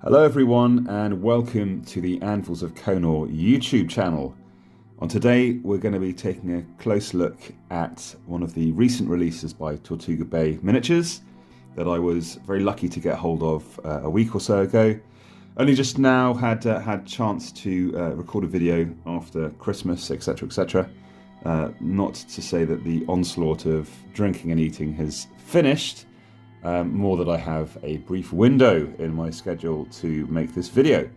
Hello everyone and welcome to the Anvils of Conor YouTube channel. On today we're going to be taking a close look at one of the recent releases by Tortuga Bay Miniatures that I was very lucky to get hold of a week or so ago. Only just now had chance to record a video after Christmas, etc, etc. Not to say that the onslaught of drinking and eating has finished, more that I have a brief window in my schedule to make this video.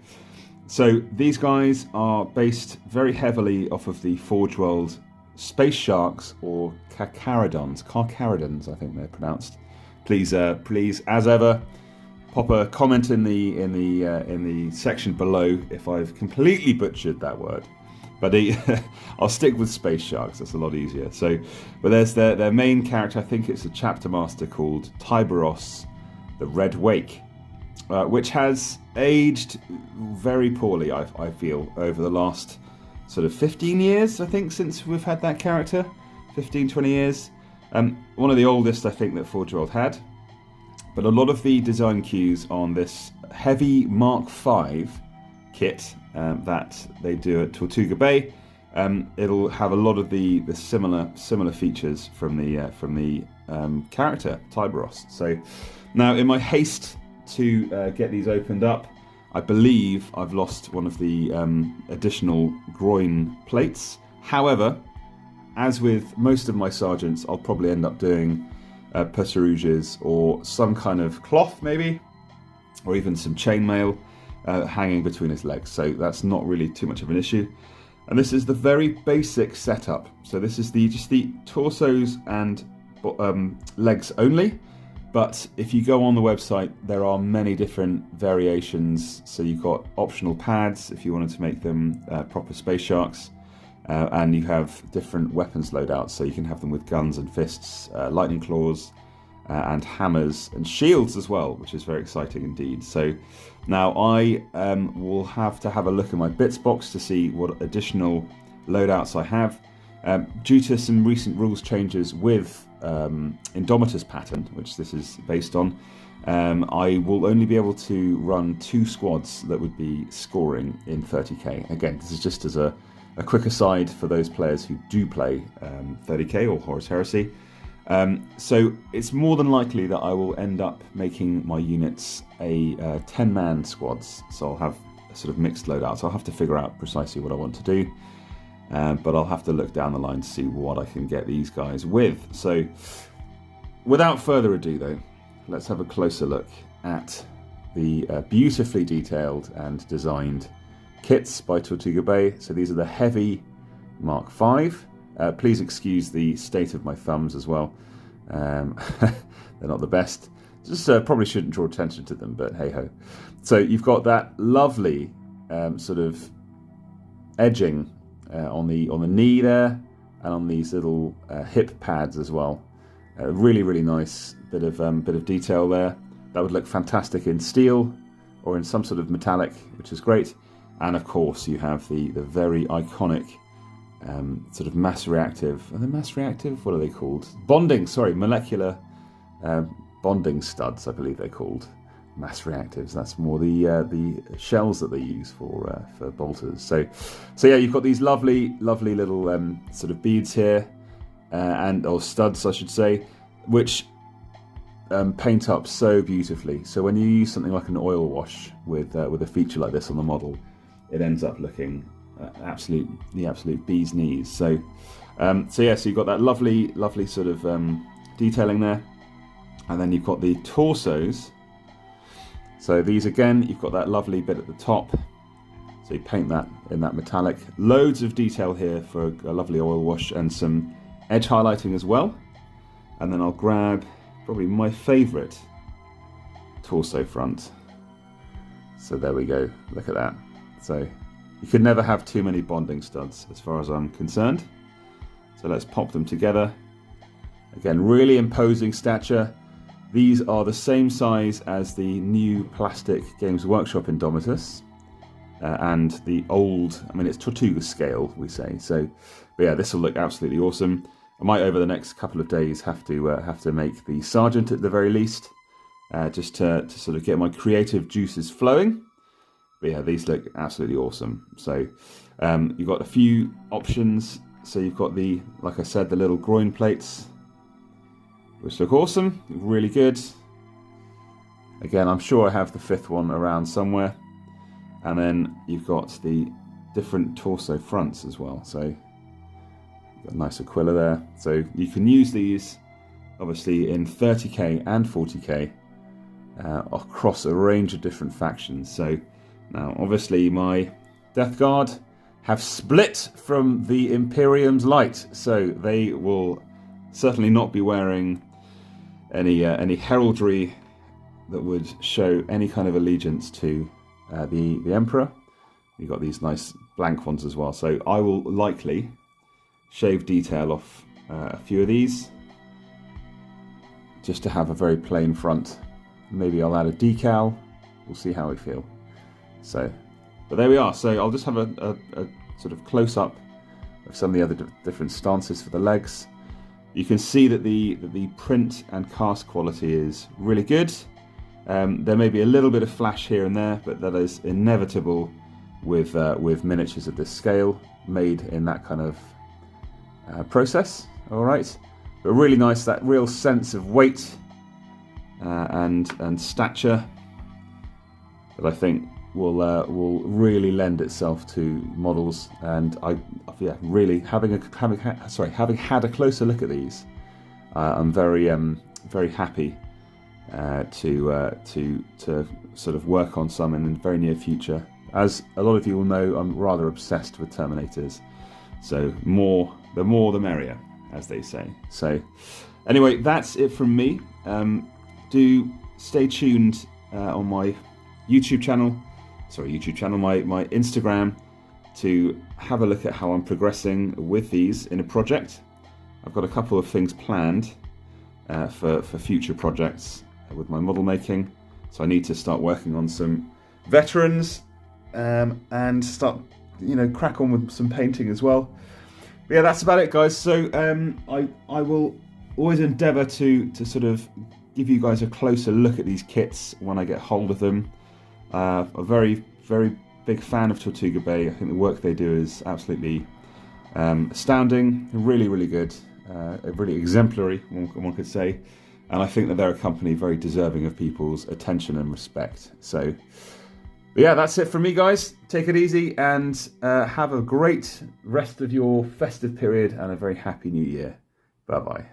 So these guys are based very heavily off of the Forge World Space Sharks, or Carcharodons I think they're pronounced. Please, as ever, pop a comment in the section below if I've completely butchered that word. But I'll stick with Space Sharks, that's a lot easier. So, but there's their main character, I think it's a chapter master called Tyberos, the Red Wake, which has aged very poorly, I feel, over the last sort of 15 years, I think, since we've had that character. 15, 20 years. One of the oldest, I think, that Forge World had. But a lot of the design cues on this Heavy Mark V kit that they do at Tortuga Bay, it'll have a lot of the similar features from the character Tyberos. So now, in my haste to get these opened up, I believe I've lost one of the additional groin plates. However, as with most of my sergeants, I'll probably end up doing pâté rouges or some kind of cloth, maybe, or even some chainmail hanging between his legs, so that's not really too much of an issue. And this is the very basic setup. So this is just the torsos and legs only. But if you go on the website, there are many different variations. So you've got optional pads if you wanted to make them proper Space Sharks, and you have different weapons loadouts. So you can have them with guns and fists, lightning claws, and hammers and shields as well, which is very exciting indeed. So now I will have to have a look at my bits box to see what additional loadouts I have. Due to some recent rules changes with Indomitus pattern, which this is based on, I will only be able to run 2 squads that would be scoring in 30k. Again, this is just as a quick aside for those players who do play 30k or Horus Heresy. So it's more than likely that I will end up making my units a 10-man squads. So I'll have a sort of mixed loadouts. I'll have to figure out precisely what I want to do. But I'll have to look down the line to see what I can get these guys with. So without further ado though, let's have a closer look at the beautifully detailed and designed kits by Tortuga Bay. So these are the Heavy Mark V. Please excuse the state of my thumbs as well. They're not the best. Just probably shouldn't draw attention to them, but hey ho. So you've got that lovely sort of edging on the knee there, and on these little hip pads as well. Really nice bit of detail there. That would look fantastic in steel or in some sort of metallic, which is great. And of course you have the very iconic sort of mass reactive. Are they mass reactive? What are they called? Molecular bonding studs, I believe they're called. Mass reactives. That's more the shells that they use for bolters. So yeah, you've got these lovely little sort of beads here, or studs, I should say, which paint up so beautifully. So when you use something like an oil wash with a feature like this on the model, it ends up looking the absolute bee's knees. So yeah, so you've got that lovely sort of detailing there, and then you've got the torsos. So these again, you've got that lovely bit at the top. So you paint that in that metallic. Loads of detail here for a lovely oil wash and some edge highlighting as well. And then I'll grab probably my favourite torso front. So there we go, look at that. So you could never have too many bonding studs as far as I'm concerned. So let's pop them together. Again, really imposing stature. These are the same size as the new plastic Games Workshop Indomitus and the old, I mean it's Tortuga scale we say. So, but yeah, this will look absolutely awesome. I might over the next couple of days have to make the Sergeant at the very least, just to sort of get my creative juices flowing. But yeah, these look absolutely awesome. So you've got a few options. So you've got the, like I said, the little groin plates, which look awesome, really good. Again, I'm sure I have the fifth one around somewhere. And then you've got the different torso fronts as well. So you've got a nice Aquila there. So you can use these obviously in 30k and 40k across a range of different factions. So now obviously my Death Guard have split from the Imperium's light, so they will certainly not be wearing any heraldry that would show any kind of allegiance to the Emperor. You've got these nice blank ones as well, so I will likely shave detail off a few of these just to have a very plain front. Maybe I'll add a decal, we'll see how we feel. So, but there we are. So I'll just have a sort of close-up of some of the other different stances for the legs. You can see that the print and cast quality is really good. There may be a little bit of flash here and there, but that is inevitable with miniatures of this scale, made in that kind of process. All right, but really nice, that real sense of weight and stature that I think will really lend itself to models. And really having had a closer look at these, I'm very happy to sort of work on some in the very near future. As a lot of you will know, I'm rather obsessed with Terminators, so the more the merrier, as they say. So anyway, that's it from me. Do stay tuned on my YouTube channel, my Instagram, to have a look at how I'm progressing with these in a project. I've got a couple of things planned for future projects with my model making, so I need to start working on some veterans and start, crack on with some painting as well. But yeah, that's about it, guys. So I will always endeavour to sort of give you guys a closer look at these kits when I get hold of them. A very, very big fan of Tortuga Bay. I think the work they do is absolutely astounding, really, really good, really exemplary, one could say. And I think that they're a company very deserving of people's attention and respect. So, but yeah, that's it from me, guys. Take it easy and have a great rest of your festive period and a very happy new year. Bye-bye.